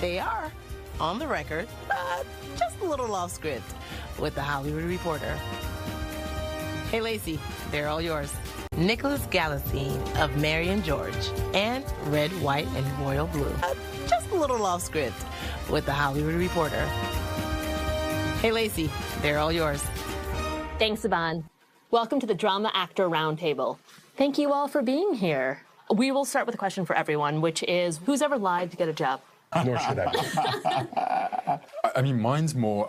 They are on the record, but just a little off script with the Hollywood Reporter. Hey, Lacey, they're all yours. Nicholas Galitzine of Mary and George and Red, White, and Royal Blue. Just a little off script with the Hollywood Reporter. Hey, Lacey, they're all yours. Thanks, Yvonne. Welcome to the Drama Actor Roundtable. Thank you all for being here. We will start with a question for everyone, which is, who's ever lied to get a job? Nor should I. I mean, mine's more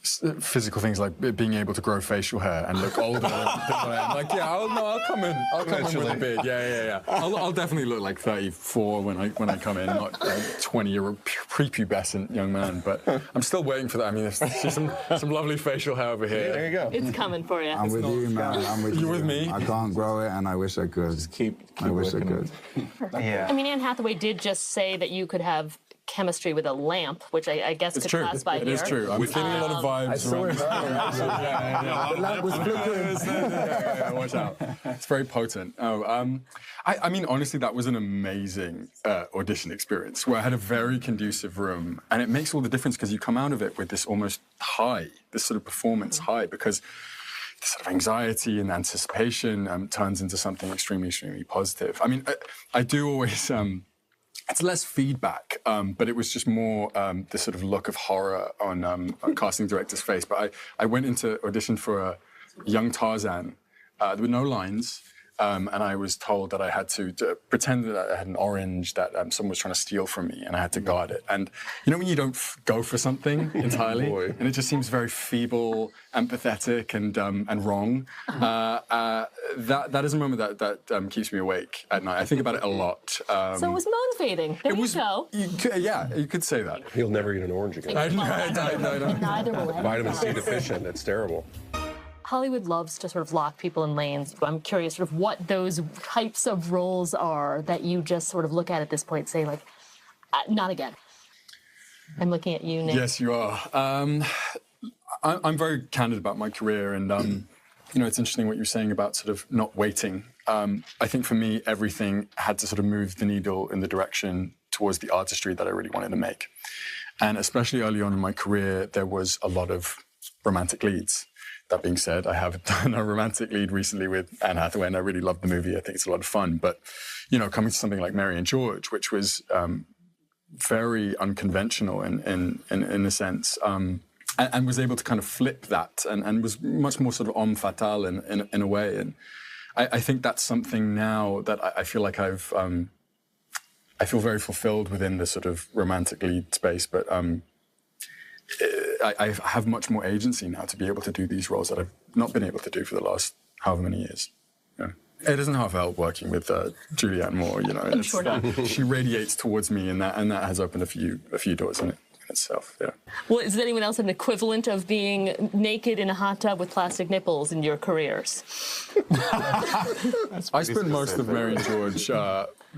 physical things like being able to grow facial hair and look older than I am. Like, yeah, I'll come in. I'll come in really big. Yeah. I'll definitely look like 34 when I come in, not a 20-year-old prepubescent young man. But I'm still waiting for that. I mean, there's some lovely facial hair over here. There you go. It's coming for you. I'm with you, man. I'm with you. You're with me? I can't grow it, and I wish I could. Just keep I wish I working. could. Yeah. I mean, Anne Hathaway did just say that you could have chemistry with a lamp, which I guess It's could true. classify It here. is true. I'm feeling a lot of vibes. I saw it. Yeah. The lamp was flickering. Yeah, watch out. It's very potent. I mean, honestly, that was an amazing audition experience where I had a very conducive room, and it makes all the difference because you come out of it with this almost high, this sort of performance high, because the sort of anxiety and anticipation turns into something extremely, extremely positive. I mean, I do always... It's less feedback, but it was just more this sort of look of horror on a casting director's face. But I went into audition for a young Tarzan. There were no lines, and I was told that I had to pretend that I had an orange that someone was trying to steal from me, and I had to guard it. And you know when you don't go for something entirely, and it just seems very feeble, empathetic, and wrong. That is a moment that keeps me awake at night. I think about it a lot. So it was motivating. There you go. You could say that. He'll never eat an orange again. No. Neither will anyone. Vitamin C deficient. That's terrible. Hollywood loves to sort of lock people in lanes. I'm curious sort of what those types of roles are that you just sort of look at this point and say, like, not again. I'm looking at you, Nick. Yes, you are. I'm very candid about my career, and you know, it's interesting what you're saying about sort of not waiting. I think for me, everything had to sort of move the needle in the direction towards the artistry that I really wanted to make. And especially early on in my career, there was a lot of romantic leads. That being said, I have done a romantic lead recently with Anne Hathaway, and I really love the movie. I think it's a lot of fun. But, you know, coming to something like Mary and George, which was very unconventional in a sense, and was able to kind of flip that and was much more sort of homme fatale in a way. And I think that's something now that I feel like I feel very fulfilled within the sort of romantic lead space, but I have much more agency now to be able to do these roles that I've not been able to do for the last however many years. Yeah. It doesn't half help working with Julianne Moore, you know. I'm sure not. She radiates towards me, and that has opened a few doors in itself. Yeah. Well, is anyone else an equivalent of being naked in a hot tub with plastic nipples in your careers? I spent most of Mary and George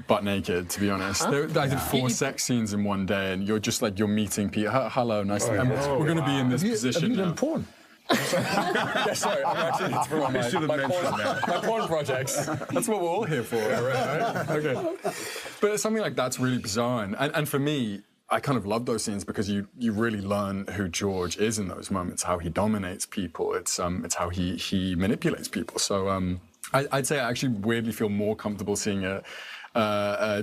butt naked, to be honest. I did 4 sex scenes in one day, and you're just like, you're meeting people. Hello, nice to meet you. We're going to be in this position Have you now. done porn? Yeah, sorry, I'm actually it's my porn projects. That's what we're all here for, right? Okay. But something like that's really bizarre. And for me, I kind of love those scenes because you really learn who George is in those moments, how he dominates people. It's how he manipulates people. So I'd say I actually weirdly feel more comfortable seeing a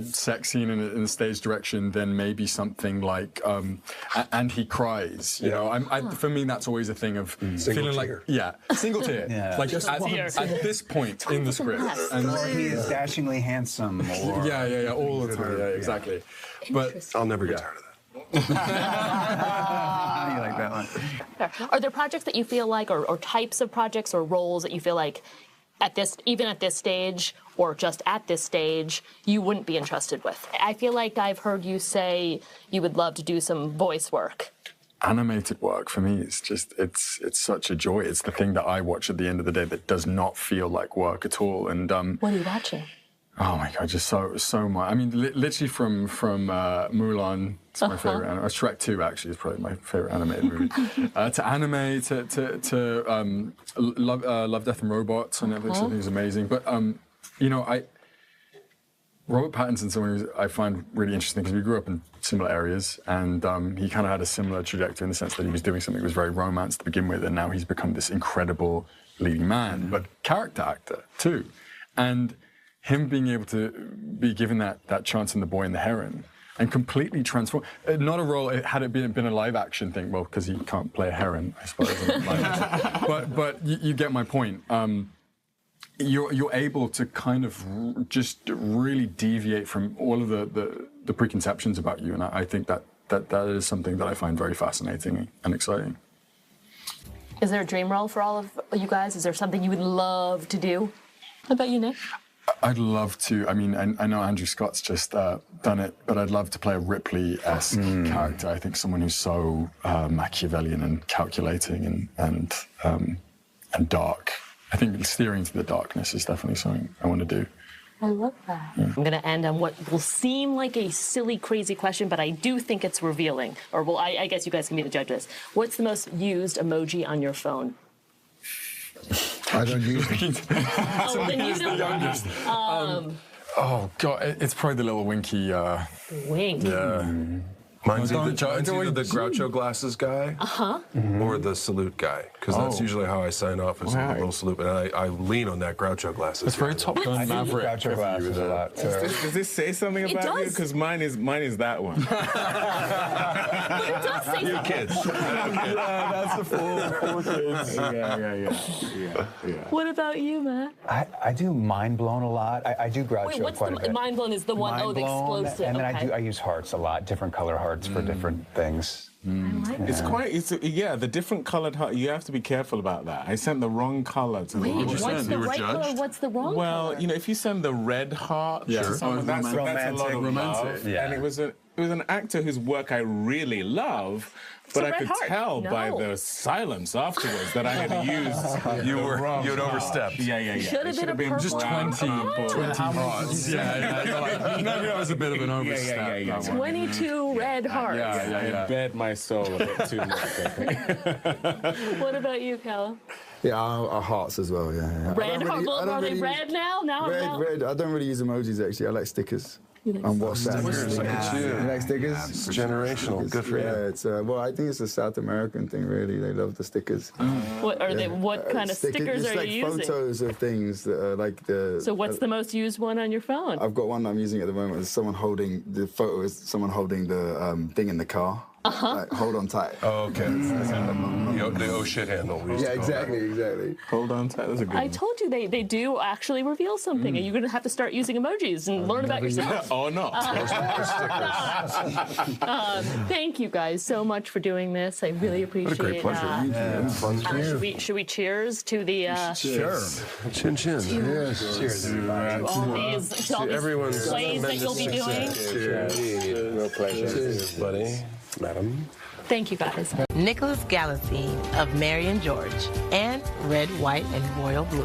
sex scene in a stage direction than maybe something like and he cries. You know, for me that's always a thing of feeling like single tear. Like at this point in the script. And he is dashingly handsome. Or yeah, all the time. Yeah, exactly. But I'll never get tired of that. You like that one? Are there projects that you feel like, or types of projects or roles that you feel like even at this stage or just at this stage, you wouldn't be entrusted with? I feel like I've heard you say you would love to do some voice work. Animated work for me is just, it's such a joy. It's the thing that I watch at the end of the day that does not feel like work at all. And what are you watching? Oh my God, just so much. I mean, literally from Mulan, it's my favorite anime. Shrek 2 actually is probably my favorite animated movie. To anime, to Love, Death and Robots on Netflix, I think is amazing. But you know, Robert Pattinson's someone who I find really interesting because we grew up in similar areas, and he kind of had a similar trajectory in the sense that he was doing something that was very romance to begin with, and now he's become this incredible leading man, but character actor too. And him being able to be given that chance in The Boy and the Heron and completely transform, not a role, had it been a live action thing, well, because he can't play a heron, I suppose. but you get my point. You're able to kind of just really deviate from all of the preconceptions about you, and I think that is something that I find very fascinating and exciting. Is there a dream role for all of you guys? Is there something you would love to do? How about you, Nick? I'd love to. I mean, I know Andrew Scott's just done it, but I'd love to play a Ripley-esque character. I think someone who's so Machiavellian and calculating and dark. I think steering to the darkness is definitely something I want to do. I love that. Yeah. I'm going to end on what will seem like a silly, crazy question, but I do think it's revealing. Or, well, I guess you guys can be the judge of this. What's the most used emoji on your phone? I don't use it. Oh, then you don't. Oh, God, it's probably the little winky... Wink. Yeah. Mine's either the Groucho glasses guy or the salute guy, because that's usually how I sign off, is a little salute. And I lean on that Groucho glasses. It's very Top Gun Maverick. Groucho glasses a lot, too. Does this say something about you? Because mine is that one. But it does say You something. kids. Yeah, that's the full kids. Yeah. What about you, Matt? I do Mind Blown a lot. I do Groucho Wait, what's quite a the bit. Mind Blown is the one, Mind the Blown, explosive. and then okay. I use hearts a lot, different color hearts for different things. I like that. It's quite, the different colored heart, you have to be careful about that. I sent the wrong color to Wait, the what's send? the You were right color? judged? What's the wrong Well, color? if you send the red heart Yeah. to someone, that's a lot of Romantic. love. And it was an actor whose work I really love, but I red could heart. tell by No. the silence afterwards that I had used You wrong had heart. overstepped. Yeah. Should have been a purple just 20 hearts. Yeah. No, that was a bit of an overstep. Yeah. 22 red hearts. I bared my soul a bit too much, I think. What about you, Callum? Yeah, our hearts as well, yeah. Red heart. Are they red now? Red. I don't really use emojis, actually. I like stickers. On WhatsApp. You like stickers? It's generational. Good for you. Yeah, it's well, I think it's a South American thing, really. They love the stickers. What are they? What kind of stickers it's are like you using? photos of things that are like the. So what's the most used one on your phone? I've got one that I'm using at the moment. It's someone holding the photo. Is someone holding the thing in the car. Like, hold on tight. Oh, okay. The oh shit handle. we used Yeah, to call it. exactly. Hold on tight, that's a good I one. told you they do actually reveal something, and you're going to have to start using emojis and learn about yourself. Oh, no. Thank you guys so much for doing this. I really appreciate What a great pleasure. Should we cheers to the Sure. Chin chin. Cheers, everybody. to all these Everyone's plays that you'll be doing? Cheers. Real pleasure. Cheers, buddy. Madam. Thank you guys. Nicholas Galitzine of Mary and George, and Red, White, and Royal Blue.